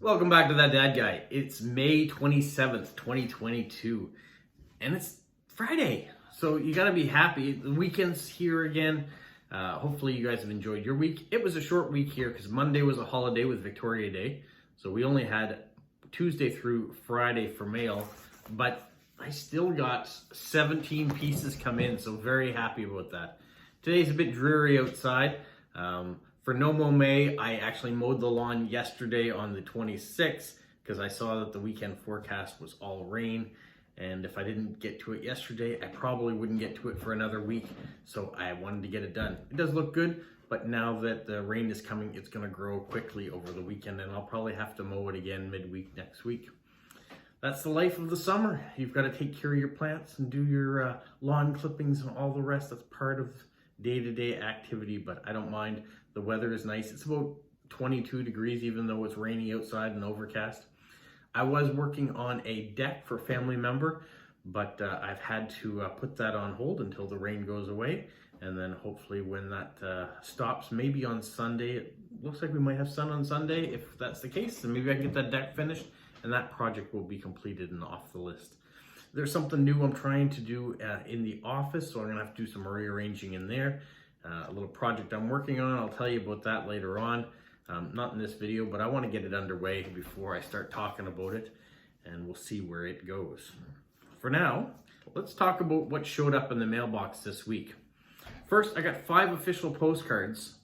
Welcome back to That Dad Guy. It's May 27th, 2022, and it's Friday, so you gotta be happy. The weekend's here again. Hopefully you guys have enjoyed your week. It was a short week here because Monday was a holiday with Victoria Day, so we only had Tuesday through Friday for mail, but I still got 17 pieces come in, so very happy about that. Today's a bit dreary outside. For No Mow May, I actually mowed the lawn yesterday on the 26th because I saw that the weekend forecast was all rain. And if I didn't get to it yesterday, I probably wouldn't get to it for another week. So I wanted to get it done. It does look good, but now that the rain is coming, it's gonna grow quickly over the weekend and I'll probably have to mow it again midweek next week. That's the life of the summer. You've got to take care of your plants and do your lawn clippings and all the rest. That's part of day-to-day activity, but I don't mind. The weather is nice. It's about 22 degrees, even though it's rainy outside and overcast. I was working on a deck for a family member, but I've had to put that on hold until the rain goes away. And then hopefully when that stops, maybe on Sunday, it looks like we might have sun on Sunday. If that's the case, then maybe I can get that deck finished and that project will be completed and off the list. There's something new I'm trying to do in the office, so I'm gonna have to do some rearranging in there. A little project I'm working on. I'll tell you about that later on. Not in this video, but I want to get it underway before I start talking about it, and we'll see where it goes. For now, let's talk about what showed up in the mailbox this week. First, I got 5 official postcards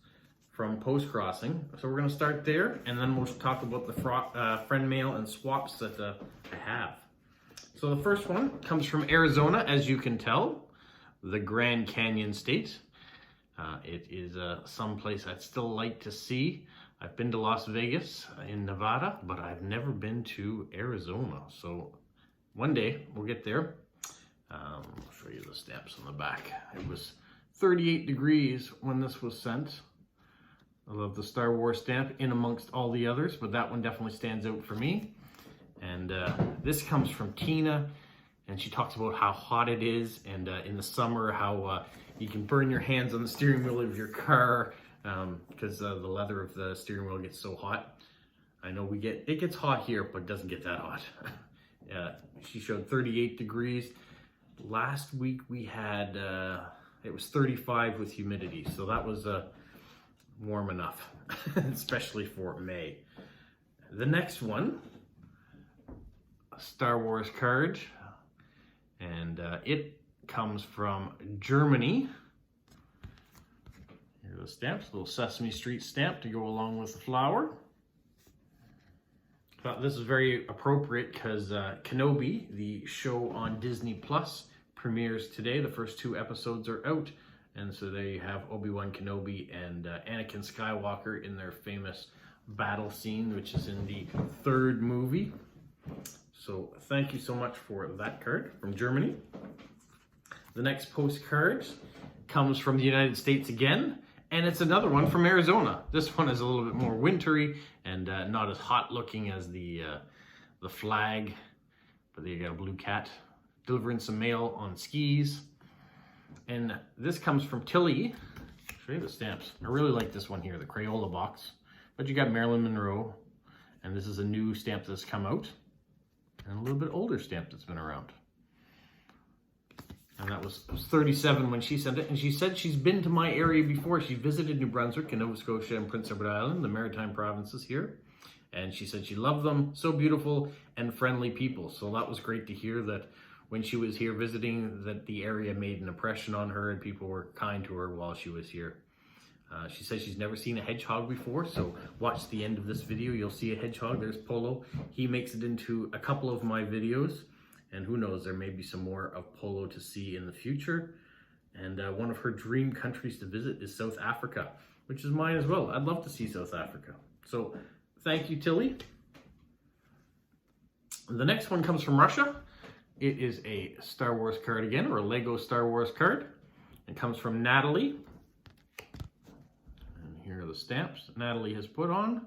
from Postcrossing, so we're going to start there, and then we'll talk about the friend mail and swaps that I have. So the first one comes from Arizona, as you can tell, the Grand Canyon State. It is someplace I'd still like to see. I've been to Las Vegas in Nevada, but I've never been to Arizona. So one day we'll get there. I'll show you the stamps on the back. It was 38 degrees when this was sent. I love the Star Wars stamp in amongst all the others, but that one definitely stands out for me. And this comes from Tina, and she talks about how hot it is, and in the summer how you can burn your hands on the steering wheel of your car because the leather of the steering wheel gets so hot. I know it gets hot here, but it doesn't get that hot. She showed 38 degrees. Last week we had, it was 35 with humidity, so that was warm enough, especially for May. The next one, a Star Wars card, and it comes from Germany. Here are the stamps, a little Sesame Street stamp to go along with the flower. Thought this is very appropriate because Kenobi, the show on Disney Plus, premieres today. The first 2 episodes are out, and so there you have Obi-Wan Kenobi and Anakin Skywalker in their famous battle scene, which is in the 3rd movie. So thank you so much for that card from Germany. The next postcard comes from the United States again, and it's another one from Arizona. This one is a little bit more wintry and not as hot looking as the flag, but there you got a blue cat delivering some mail on skis. And this comes from Tilly. I'll show you the stamps. I really like this one here, the Crayola box. But you got Marilyn Monroe, and this is a new stamp that's come out, and a little bit older stamp that's been around. And that was 37 when she sent it. And she said she's been to my area before. She visited New Brunswick and Nova Scotia and Prince Edward Island, the maritime provinces here. And she said she loved them, so beautiful and friendly people. So that was great to hear that when she was here visiting, that the area made an impression on her and people were kind to her while she was here. She says she's never seen a hedgehog before, so watch the end of this video. You'll see a hedgehog. There's Polo. He makes it into a couple of my videos. And who knows, there may be some more of Polo to see in the future. And one of her dream countries to visit is South Africa, which is mine as well. I'd love to see South Africa. So thank you, Tilly. The next one comes from Russia. It is a Star Wars card again, or a Lego Star Wars card. It comes from Natalie. And here are the stamps Natalie has put on.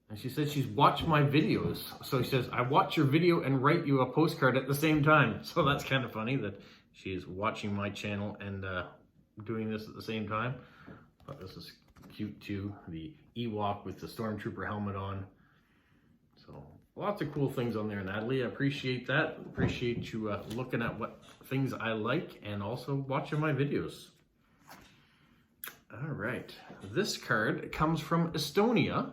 And she says she's watched my videos. So she says, I watch your video and write you a postcard at the same time. So that's kind of funny that she's watching my channel and doing this at the same time. But this is cute too. The Ewok with the Stormtrooper helmet on. So lots of cool things on there, Natalie. I appreciate that. Appreciate you looking at what things I like and also watching my videos. All right, this card comes from Estonia,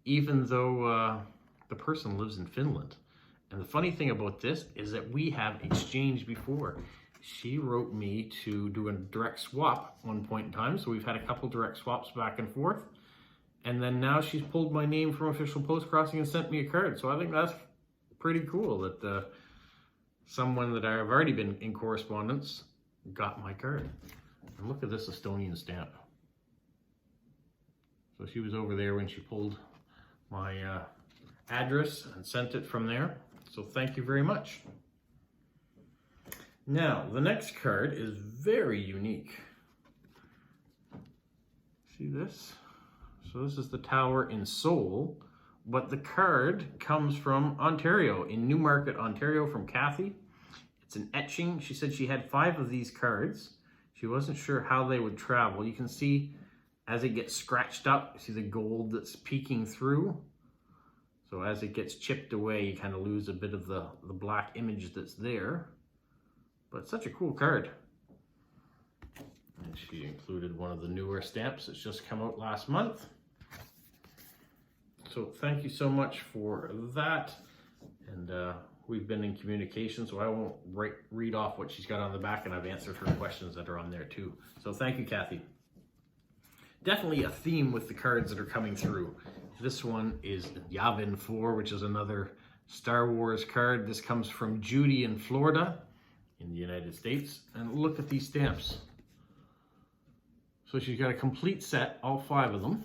even though the person lives in Finland. And the funny thing about this is that we have exchanged before. She wrote me to do a direct swap one point in time, so we've had a couple direct swaps back and forth. And then now she's pulled my name from Official Postcrossing and sent me a card. So I think that's pretty cool that someone that I've already been in correspondence got my card. And look at this Estonian stamp. So she was over there when she pulled my address and sent it from there. So thank you very much. Now, the next card is very unique. See this? So this is the tower in Seoul, but the card comes from Ontario, in Newmarket, Ontario, from Kathy. It's an etching. She said she had 5 of these cards. She wasn't sure how they would travel. You can see as it gets scratched up, see the gold that's peeking through. So as it gets chipped away, you kind of lose a bit of the black image that's there. But such a cool card. And she included one of the newer stamps that's just come out last month. So thank you so much for that. And we've been in communication, so I won't read off what she's got on the back, and I've answered her questions that are on there too. So thank you, Kathy. Definitely a theme with the cards that are coming through. This one is Yavin 4, which is another Star Wars card. This comes from Judy in Florida, in the United States. And look at these stamps. So she's got a complete set, all 5 of them.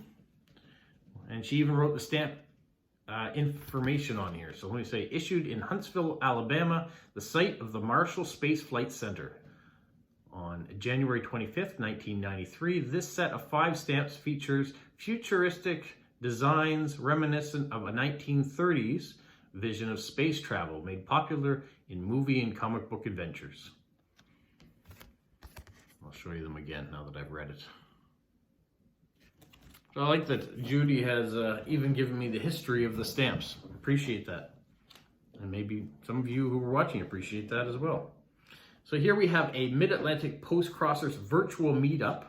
And she even wrote the stamp information on here. So let me say, issued in Huntsville, Alabama, the site of the Marshall Space Flight Center. On January 25th, 1993, this set of 5 stamps features futuristic designs reminiscent of a 1930s vision of space travel made popular in movie and comic book adventures. I'll show you them again now that I've read it. So I like that Judy has even given me the history of the stamps. Appreciate that. And maybe some of you who are watching appreciate that as well. So here we have a Mid-Atlantic Postcrossers virtual meetup,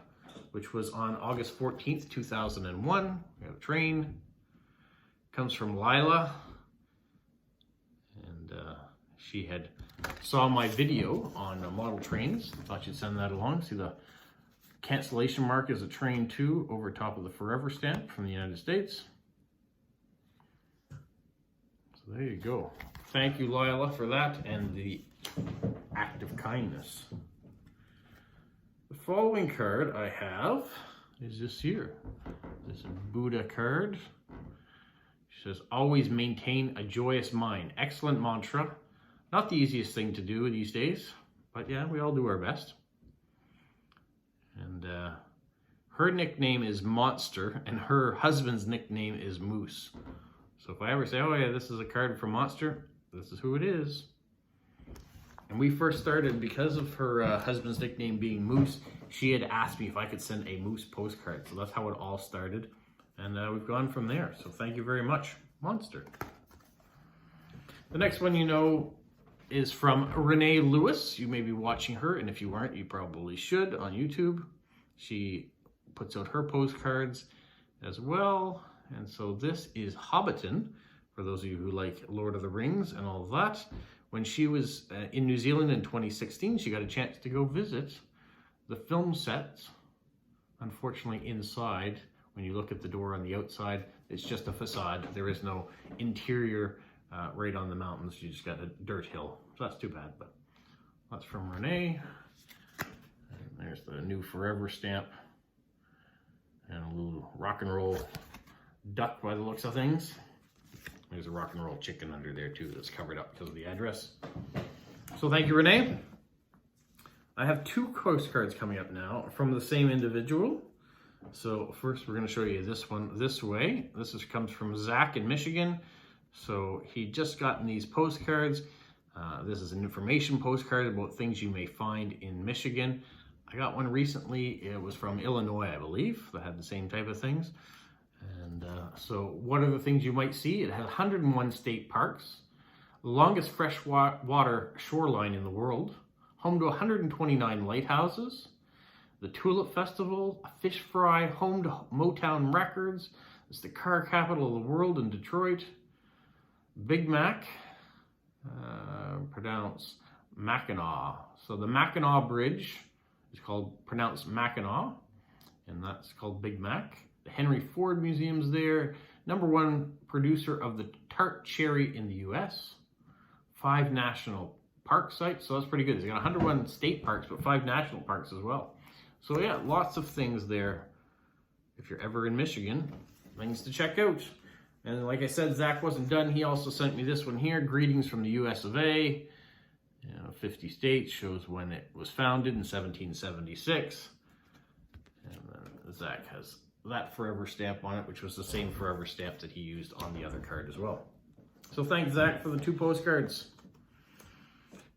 which was on August 14th, 2001. We have a train. Comes from Lila. And she had saw my video on model trains. Thought she'd send that along. See the cancellation mark is a train 2 over top of the Forever stamp from the United States. So there you go. Thank you, Lila, for that and the act of kindness. The following card I have is this here. This is Buddha card. She says, always maintain a joyous mind. Excellent mantra. Not the easiest thing to do these days, but yeah, we all do our best. And her nickname is Monster, and her husband's nickname is Moose. So if I ever say, oh yeah, this is a card from Monster, this is who it is. And we first started, because of her husband's nickname being Moose, she had asked me if I could send a Moose postcard. So that's how it all started. And we've gone from there. So thank you very much, Monster. The next one you know is from Renee Lewis. You may be watching her, and if you aren't, you probably should on YouTube. She puts out her postcards as well. And so this is Hobbiton, for those of you who like Lord of the Rings and all of that. When she was in New Zealand in 2016, she got a chance to go visit the film sets. Unfortunately, inside, when you look at the door on the outside, it's just a facade. There is no interior right on the mountains. You just got a dirt hill. So that's too bad, but that's from Renee. And there's the new Forever stamp. And a little rock and roll duck by the looks of things. There's a rock and roll chicken under there too that's covered up because of the address. So thank you, Renee. I have 2 postcards coming up now from the same individual. So first we're going to show you this one this way. This comes from Zach in Michigan. So he just gotten these postcards. This is an information postcard about things you may find in Michigan. I got one recently. It was from Illinois, I believe, that had the same type of things. And so what are the things you might see? It has 101 state parks, longest freshwater shoreline in the world, home to 129 lighthouses, the Tulip Festival, a fish fry, home to Motown Records. It's the car capital of the world in Detroit. Big Mac, pronounced Mackinac. So the Mackinac Bridge is pronounced Mackinac, and that's called Big Mac. The Henry Ford Museum's there. #1 producer of the tart cherry in the US. 5 national park sites, so that's pretty good. He's got 101 state parks, but 5 national parks as well. So yeah, lots of things there. If you're ever in Michigan, things to check out. And like I said, Zach wasn't done. He also sent me this one here, Greetings from the US of A. 50 states, shows when it was founded in 1776. And then Zach has that forever stamp on it, which was the same forever stamp that he used on the other card as well. So thanks, Zach, for the 2 postcards.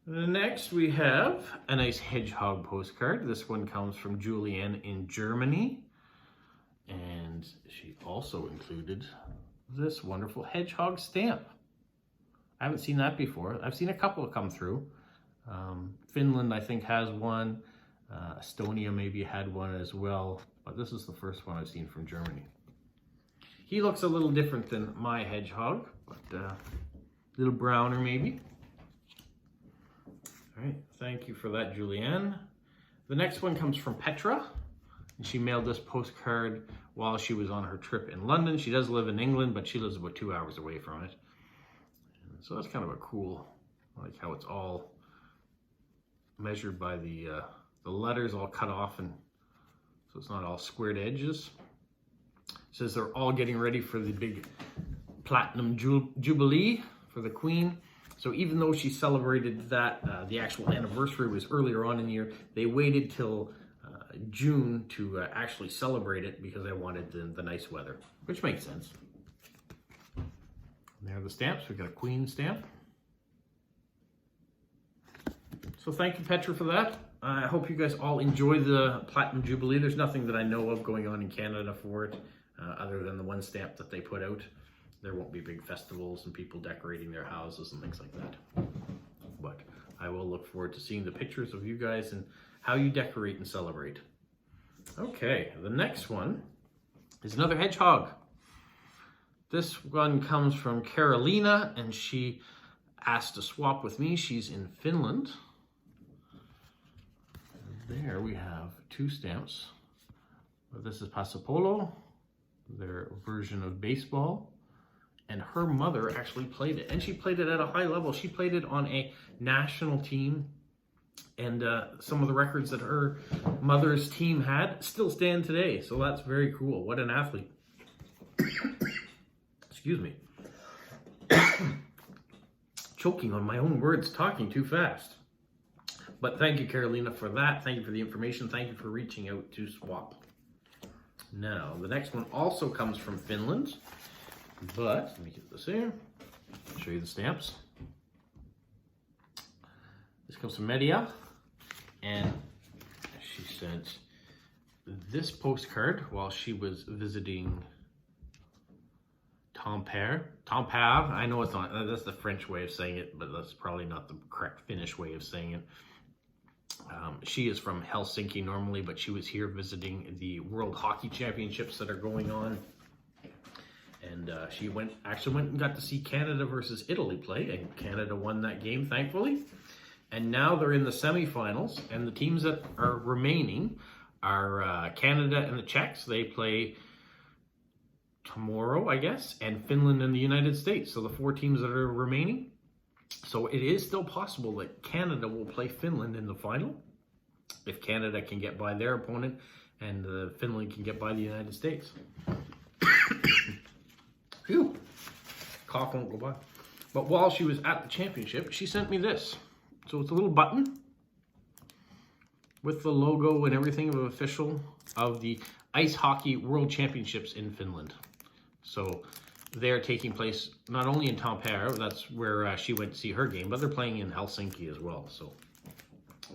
Next, we have a nice hedgehog postcard. This one comes from Julianne in Germany. And she also included this wonderful hedgehog stamp. I haven't seen that before. I've seen a couple come through. Finland, I think, has one. Estonia maybe had one as well. But this is the first one I've seen from Germany. He looks a little different than my hedgehog, but a little browner maybe. All right, thank you for that, Julianne. The next one comes from Petra, and she mailed this postcard while she was on her trip in London. She does live in England, but she lives about 2 hours away from it. And so that's kind of a cool, I like how it's all measured by the letters all cut off, and so it's not all squared edges. It says they're all getting ready for the big platinum jubilee for the Queen. So even though she celebrated that, the actual anniversary was earlier on in the year, they waited till June to actually celebrate it because they wanted the nice weather, which makes sense. And there are the stamps. We've got a Queen stamp. So thank you, Petra, for that. I hope you guys all enjoy the Platinum Jubilee. There's nothing that I know of going on in Canada for it, other than the one stamp that they put out. There won't be big festivals and people decorating their houses and things like that. But I will look forward to seeing the pictures of you guys and how you decorate and celebrate. Okay, the next one is another hedgehog. This one comes from Carolina, and she asked to swap with me. She's in Finland. There we have 2 stamps. This is Pasapolo, their version of baseball. And her mother actually played it. And she played it at a high level. She played it on a national team. And some of the records that her mother's team had still stand today. So that's very cool. What an athlete. Excuse me. Choking on my own words, talking too fast. But thank you, Carolina, for that. Thank you for the information. Thank you for reaching out to swap. Now, the next one also comes from Finland. But let me get this here. I'll show you the stamps. This comes from Media, and she sent this postcard while she was visiting Tampere. I know it's not, that's the French way of saying it, but that's probably not the correct Finnish way of saying it. She is from Helsinki normally, but she was here visiting the World Hockey Championships that are going on. And she actually went and got to see Canada versus Italy play, and Canada won that game, thankfully. And now they're in the semifinals, and the teams that are remaining are Canada and the Czechs. They play tomorrow, I guess, and Finland and the United States. So the 4 teams that are remaining. So it is still possible that Canada will play Finland in the final if Canada can get by their opponent and Finland can get by the United States. Phew, cough won't go by. But while she was at the championship, she sent me this. So it's a little button with the logo and everything of official of the Ice Hockey World Championships in Finland. So they're taking place not only in Tampere, that's where she went to see her game, but they're playing in Helsinki as well. So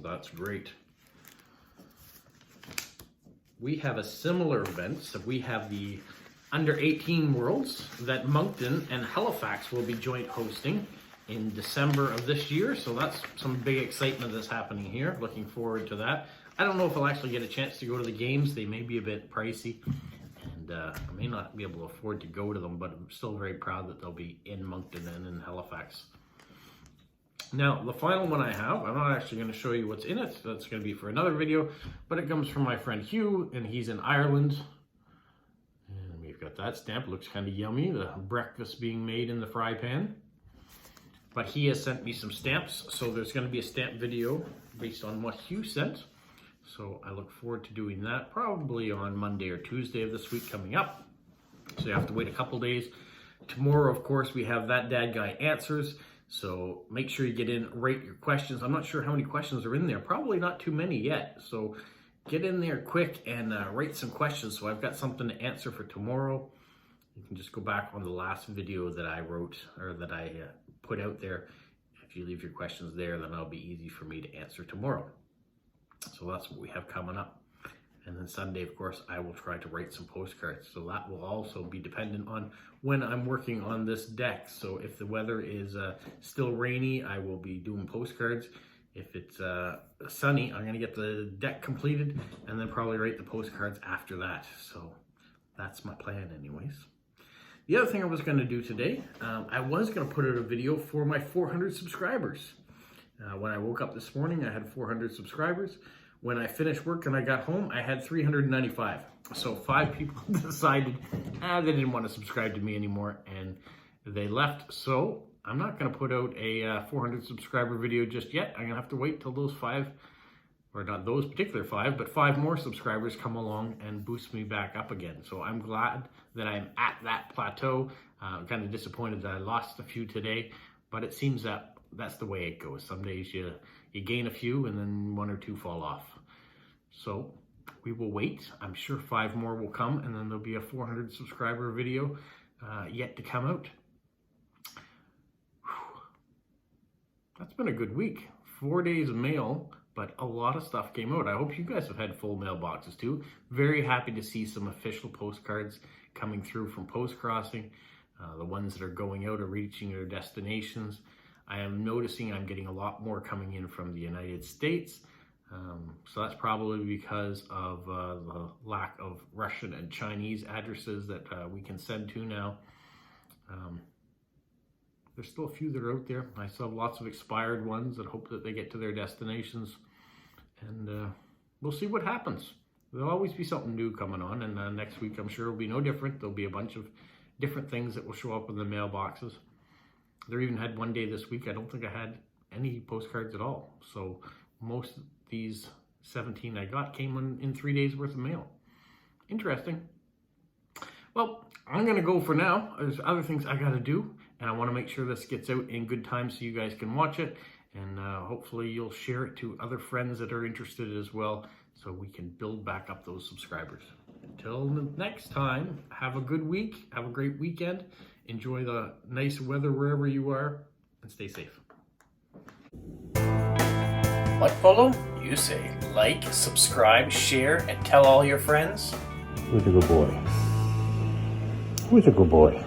that's great. we have a similar event. So we have the Under 18 Worlds that Moncton and Halifax will be joint hosting in December of this year. So that's some big excitement that's happening here. Looking forward to that. I don't know if I'll actually get a chance to go to the games. They may be a bit pricey, and I may not be able to afford to go to them, but I'm still very proud that they'll be in Moncton and in Halifax. Now, the final one I have, I'm not actually going to show you what's in it. That's going to be for another video, but it comes from my friend Hugh, and he's in Ireland. And we've got that stamp. Looks kind of yummy. The breakfast being made in the fry pan. But he has sent me some stamps, so there's going to be a stamp video based on what Hugh sent. So I look forward to doing that probably on Monday or Tuesday of this week coming up. So you have to wait a couple days. Tomorrow, of course, we have That Dad Guy Answers. So make sure you get in, rate your questions. I'm not sure how many questions are in there. Probably not too many yet. So get in there quick and rate some questions. So I've got something to answer for tomorrow. You can just go back on the last video that I wrote or that I put out there. If you leave your questions there, then it'll be easy for me to answer tomorrow. So that's what we have coming up. And then Sunday, of course, I will try to write some postcards. So that will also be dependent on when I'm working on this deck. So if the weather is still rainy, I will be doing postcards. If it's sunny, I'm going to get the deck completed and then probably write the postcards after that. So that's my plan anyways. The other thing I was going to do today, I was going to put out a video for my 400 subscribers. When I woke up this morning, I had 400 subscribers. When I finished work and I got home, I had 395. So 5 people decided they didn't want to subscribe to me anymore, and they left. So I'm not going to put out a 400 subscriber video just yet. I'm going to have to wait till those 5, or not those particular 5, but 5 more subscribers come along and boost me back up again. So I'm glad that I'm at that plateau. I'm kind of disappointed that I lost a few today, but it seems that that's the way it goes. Some days you gain a few and then 1 or 2 fall off. So we will wait. I'm sure 5 more will come, and then there'll be a 400 subscriber video yet to come out. Whew. That's been a good week. 4 days of mail, but a lot of stuff came out. I hope you guys have had full mailboxes too. Very happy to see some official postcards coming through from Postcrossing. The ones that are going out are reaching their destinations. I am noticing I'm getting a lot more coming in from the United States. So that's probably because of the lack of Russian and Chinese addresses that we can send to now. There's still a few that are out there. I still have lots of expired ones that hope that they get to their destinations. And we'll see what happens. There'll always be something new coming on, and next week I'm sure will be no different. There'll be a bunch of different things that will show up in the mailboxes. There even had one day this week, I don't think I had any postcards at all. So most of these 17 I got came in 3 days worth of mail. Interesting. Well, I'm going to go for now. There's other things I got to do, and I want to make sure this gets out in good time so you guys can watch it. And hopefully you'll share it to other friends that are interested as well, so we can build back up those subscribers. Until next time, have a good week. Have a great weekend. Enjoy the nice weather wherever you are, and stay safe. What, Polo? You say like, subscribe, share, and tell all your friends. Who's a good boy? Who's a good boy?